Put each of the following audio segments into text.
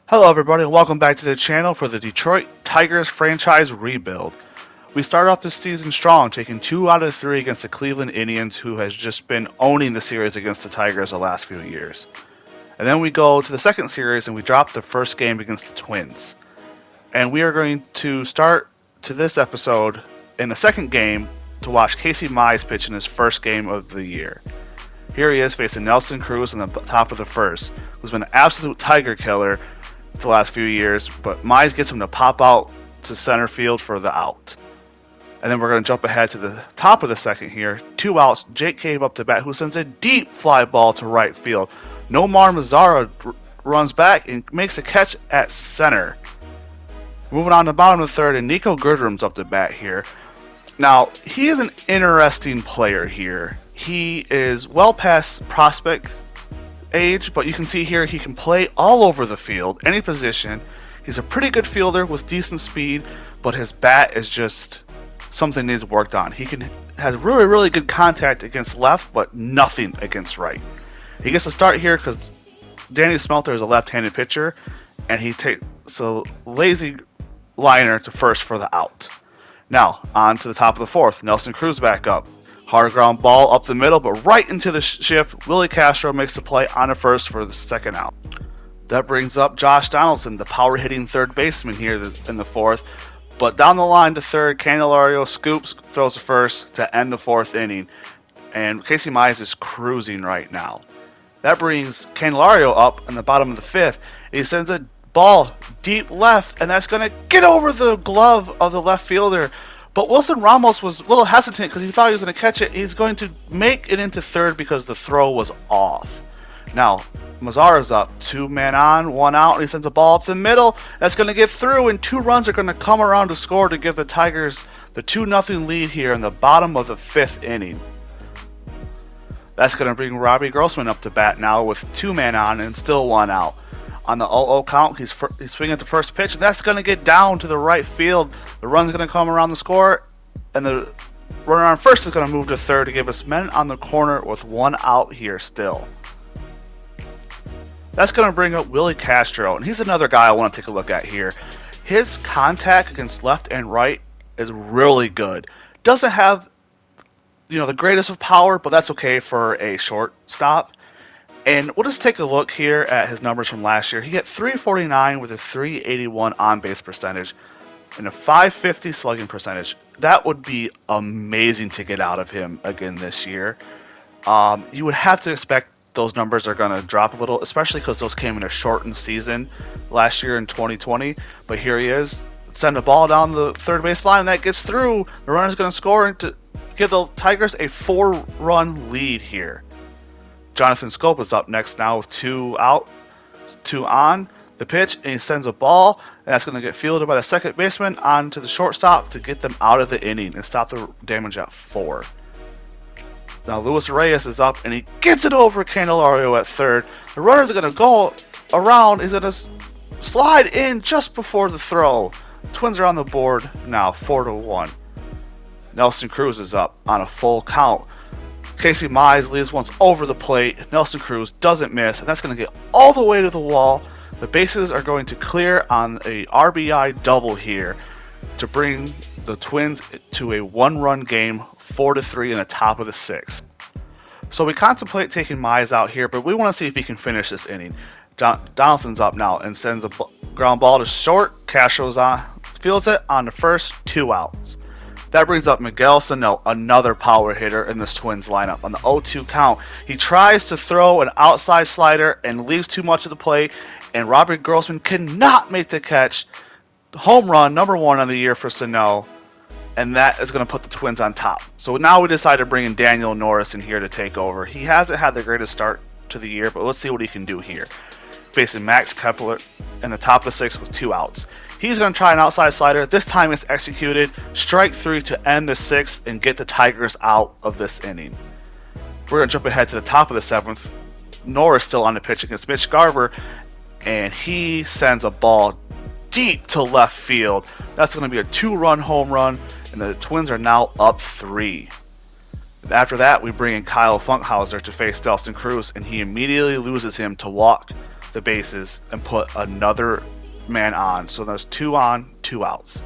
Hello everybody and welcome back to the channel for the Detroit Tigers franchise rebuild. We started off this season strong, taking 2 out of 3 against the Cleveland Indians, who has just been owning the series against the Tigers the last few years. And then we go to the second series and we drop the first game against the Twins. And we are going to start to this episode in the second game to watch Casey Mize pitch in his first game of the year. Here he is facing Nelson Cruz in the top of the first, who's been an absolute Tiger killer the last few years, but Mize gets him to pop out to center field for the out. And then we're going to jump ahead to the top of the second here. 2 outs, Jake Cave up to bat, who sends a deep fly ball to right field. Nomar Mazara runs back and makes a catch at center. Moving on to the bottom of the third, and Nico Goodrum's up to bat here. Now, he is an interesting player here. He is well past prospect age, but you can see here he can play all over the field, any position. He's a pretty good fielder with decent speed, but his bat is just something needs worked on. He has really good contact against left, but nothing against right. He gets a start here because Danny Smelter is a left-handed pitcher, and he takes a lazy liner to first for the out. Now, on to the top of the fourth. Nelson Cruz back up. Hard ground ball up the middle, but right into the shift. Willie Castro makes the play on the first for the second out. That brings up Josh Donaldson, the power-hitting third baseman here in the fourth. But down the line to third, Candelario scoops, throws the first to end the fourth inning. And Casey Mize is cruising right now. That brings Candelario up in the bottom of the fifth. He sends a ball deep left, and that's going to get over the glove of the left fielder. But Wilson Ramos was a little hesitant because he thought he was going to catch it. He's going to make it into third because the throw was off. Now, Mazara's up. 2 men on, 1 out, and he sends a ball up the middle. That's going to get through, and 2 runs are going to come around to score to give the Tigers the 2-0 lead here in the bottom of the 5th inning. That's going to bring Robbie Grossman up to bat now with 2 men on and still 1 out. On the 0-0 count, he's swinging at the first pitch, and that's going to get down to the right field. The run's going to come around the score, and the runner on first is going to move to third to give us men on the corner with 1 out here still. That's going to bring up Willie Castro, and he's another guy I want to take a look at here. His contact against left and right is really good. Doesn't have, the greatest of power, but that's okay for a shortstop. And we'll just take a look here at his numbers from last year. He hit .349 with a .381 on-base percentage and a .550 slugging percentage. That would be amazing to get out of him again this year. You would have to expect those numbers are going to drop a little, especially because those came in a shortened season last year in 2020. But here he is. Send a ball down the third base line, and that gets through. The runner's going to score to give the Tigers a 4-run lead here. Jonathan Scope is up next now with 2 out, 2 on. The pitch, and he sends a ball, and that's going to get fielded by the second baseman onto the shortstop to get them out of the inning and stop the damage at 4. Now Luis Reyes is up, and he gets it over Candelario at third. The runner's going to go around. He's going to slide in just before the throw. Twins are on the board now, 4-1. Nelson Cruz is up on a full count. Casey Mize leaves once over the plate. Nelson Cruz doesn't miss, and that's going to get all the way to the wall. The bases are going to clear on a RBI double here to bring the Twins to a 1-run game, 4-3 in the top of the 6th. So we contemplate taking Mize out here, but we want to see if he can finish this inning. Donaldson's up now and sends a ground ball to short. Castro's on, fields it on the first, 2 outs. That brings up Miguel Sano, another power hitter in this Twins lineup. On the 0-2 count, he tries to throw an outside slider and leaves too much of the play, and Robbie Grossman cannot make the catch. Home run, number 1 on the year for Sano, and that is going to put the Twins on top. So now we decided to bring in Daniel Norris in here to take over. He hasn't had the greatest start to the year, but let's see what he can do here. Facing Max Kepler in the top of the 6th with 2 outs. He's going to try an outside slider. This time it's executed. Strike 3 to end the 6th and get the Tigers out of this inning. We're going to jump ahead to the top of the 7th. Norris still on the pitch against Mitch Garver, and he sends a ball deep to left field. That's going to be a 2-run home run, and the Twins are now up 3. After that, we bring in Kyle Funkhauser to face Nelson Cruz, and he immediately loses him to walk the bases and put another man on. So there's 2 on, 2 outs.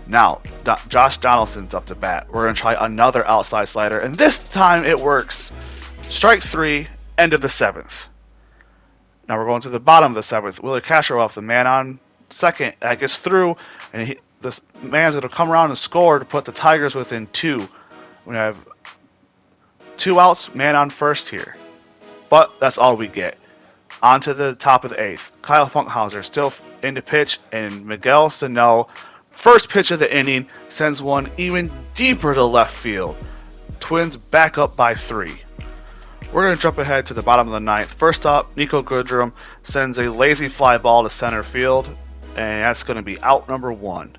Now, Josh Donaldson's up to bat. We're going to try another outside slider, and this time it works. Strike 3, end of the 7th. Now we're going to the bottom of the 7th. Willie Castro up, the man on second. That gets through, and this man's going to come around and score to put the Tigers within 2. We have 2 outs, man on first here. But that's all we get. On to the top of the 8th. Kyle Funkhauser still in to pitch, and Miguel Sano, first pitch of the inning, sends one even deeper to left field. Twins back up by 3. We're going to jump ahead to the bottom of the 9th. First up, Nico Goodrum sends a lazy fly ball to center field, and that's going to be out number 1.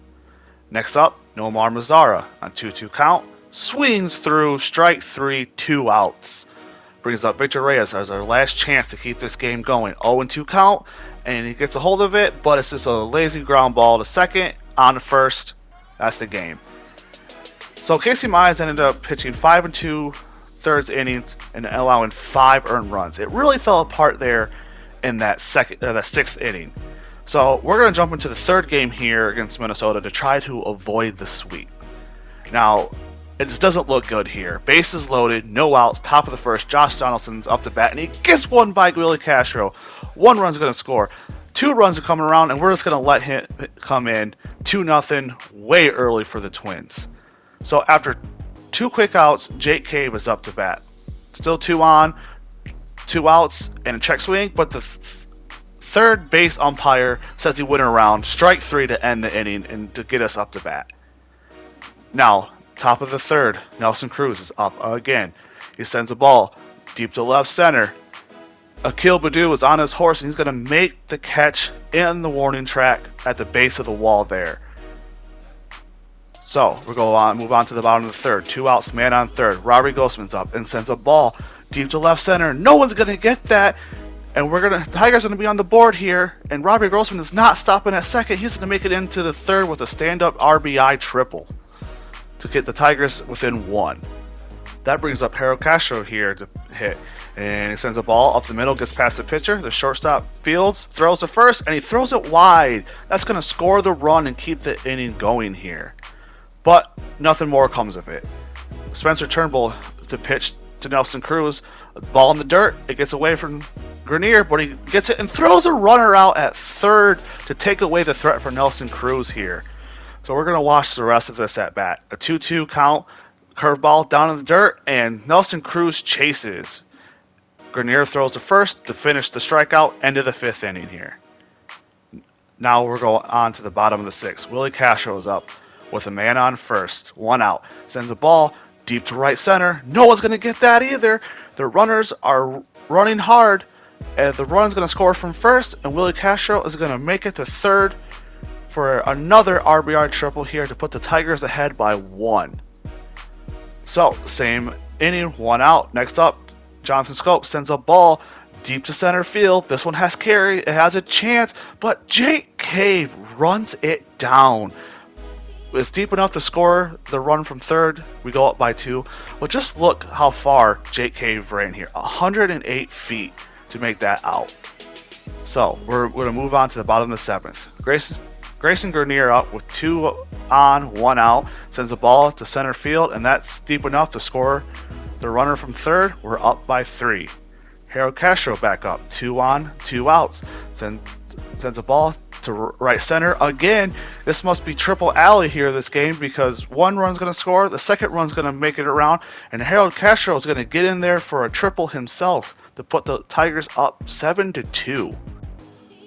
Next up, Nomar Mazara on 2-2 count, swings through, strike 3, 2 outs. Brings up Victor Reyes as our last chance to keep this game going. 0-2 count, and he gets a hold of it, but it's just a lazy ground ball to second, on to first. That's the game. So Casey Mize ended up pitching 5 2/3 innings and allowing 5 earned runs. It really fell apart there in that 6th inning. So we're going to jump into the 3rd game here against Minnesota to try to avoid the sweep. Now, it just doesn't look good here. Bases loaded, no outs, top of the 1st. Josh Donaldson's up the bat, and he gets one by Willie Castro. 1 run's going to score. 2 runs are coming around, and we're just going to let him come in 2-0 way early for the Twins. So after 2 quick outs, Jake Cave is up to bat. Still 2 on, 2 outs, and a check swing, but the third base umpire says he went around. Strike 3 to end the inning and to get us up to bat. Now, top of the 3rd, Nelson Cruz is up again. He sends a ball deep to left center. Akil Baddoo is on his horse, and he's going to make the catch in the warning track at the base of the wall there. So we're going to move on to the bottom of the 3rd. 2 outs, man on 3rd. Robbie Grossman's up and sends a ball deep to left center. No one's going to get that, and Tigers going to be on the board here. And Robbie Grossman is not stopping at second. He's going to make it into the 3rd with a stand-up RBI triple to get the Tigers within 1. That brings up Harold Castro here to hit. And he sends a ball up the middle, gets past the pitcher. The shortstop fields, throws to first, and he throws it wide. That's going to score the run and keep the inning going here. But nothing more comes of it. Spencer Turnbull to pitch to Nelson Cruz. Ball in the dirt. It gets away from Grenier, but he gets it and throws a runner out at 3rd to take away the threat for Nelson Cruz here. So we're going to watch the rest of this at bat. A 2-2 count, curveball down in the dirt, and Nelson Cruz chases. Grenier throws to first to finish the strikeout, end of the 5th inning here. Now we're going on to the bottom of the 6th. Willie Castro is up with a man on first. 1 out. Sends a ball deep to right center. No one's going to get that either. The runners are running hard, and the run's going to score from first, and Willie Castro is going to make it to 3rd for another RBI triple here to put the Tigers ahead by 1. So, same inning, 1 out. Next up, Jonathan Scope sends a ball deep to center field. This one has carry. It has a chance, but Jake Cave runs it down. It's deep enough to score the run from 3rd. We go up by 2. But just look how far Jake Cave ran here. 108 feet to make that out. So we're going to move on to the bottom of the 7th. Grayson Grenier up with 2 on, 1 out. Sends the ball to center field, and that's deep enough to score the runner from 3rd. We're up by 3. Harold Castro back up. 2 on, 2 outs. Sends a ball to right center. Again, this must be triple alley here this game, because 1 run's going to score, the 2nd run's going to make it around, and Harold Castro is going to get in there for a triple himself to put the Tigers up 7-2.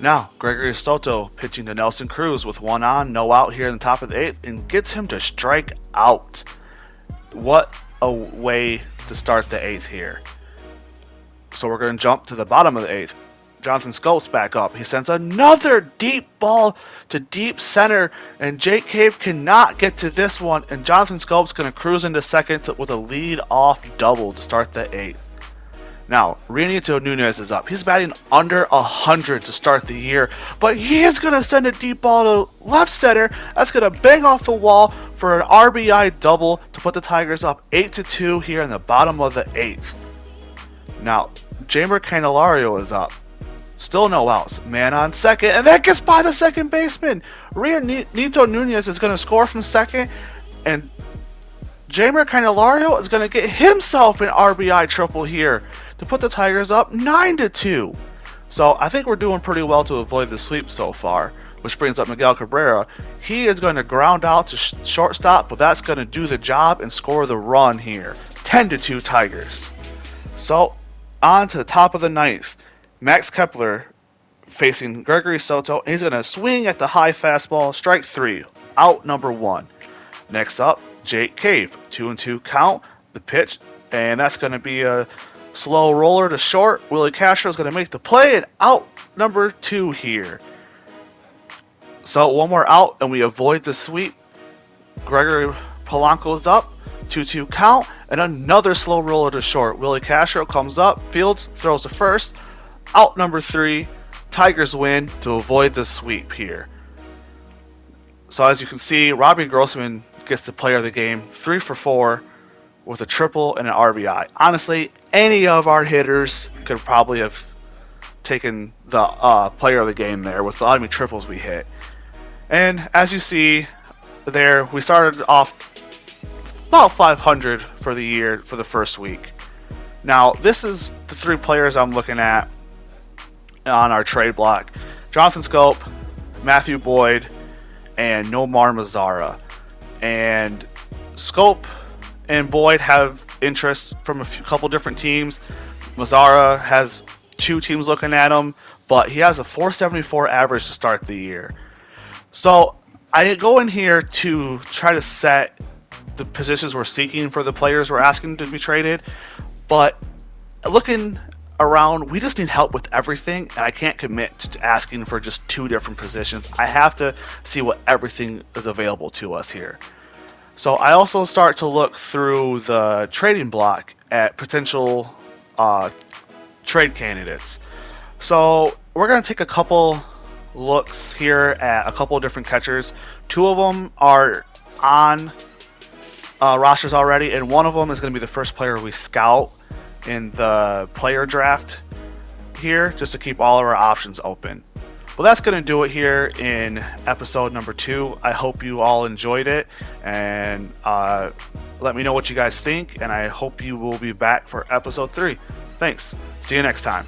Now, Gregory Soto pitching to Nelson Cruz with 1 on, no out here in the top of the 8th, and gets him to strike out. What a way to start the 8th here. So we're going to jump to the bottom of the 8th. Jonathan Scope's back up. He sends another deep ball to deep center, and Jake Cave cannot get to this one, and Jonathan Scope's going to cruise into 2nd with a lead-off double to start the 8th. Now, Reynito Nunez is up. He's batting under 100 to start the year, but he is going to send a deep ball to left center. That's going to bang off the wall for an RBI double to put the Tigers up 8-2 here in the bottom of the 8th. Now, Jeimer Candelario is up. Still no outs. Man on second, and that gets by the second baseman. Nito Nunez is going to score from second, and Jeimer Candelario is going to get himself an RBI triple here to put the Tigers up 9-2. So I think we're doing pretty well to avoid the sweep so far, which brings up Miguel Cabrera. He is going to ground out to shortstop, but that's going to do the job and score the run here. 10-2 Tigers. So on to the top of the ninth. Max Kepler facing Gregory Soto, and he's going to swing at the high fastball, strike 3, out number 1. Next up, Jake Cave, 2-2 count, the pitch, and that's going to be a slow roller to short. Willie Castro is going to make the play, and out number 2 here. So one more out, and we avoid the sweep. Gregory Polanco's up, 2-2 count, and another slow roller to short. Willie Castro comes up, fields, throws the first. Out number 3, Tigers win to avoid the sweep here. So as you can see, Robbie Grossman gets the player of the game, 3 for 4 with a triple and an RBI. Honestly, any of our hitters could probably have taken the player of the game there with how many triples we hit. And as you see there, we started off about 500 for the year for the first week. Now, this is the 3 players I'm looking at on our trade block: Jonathan Scope, Matthew Boyd, and Nomar Mazara. And Scope and Boyd have interest from a couple different teams. Mazara has 2 teams looking at him, but he has a .474 average to start the year. So I go in here to try to set the positions we're seeking for the players we're asking to be traded, but looking around, we just need help with everything, and I can't commit to asking for just 2 different positions. I have to see what everything is available to us here. So I also start to look through the trading block at potential trade candidates. So we're going to take a couple looks here at a couple of different catchers. 2 of them are on rosters already, and one of them is going to be the first player we scout in the player draft here, just to keep all of our options open. Well, that's going to do it here in episode number 2. I hope you all enjoyed it, and let me know what you guys think, and I hope you will be back for episode 3. Thanks. See you next time.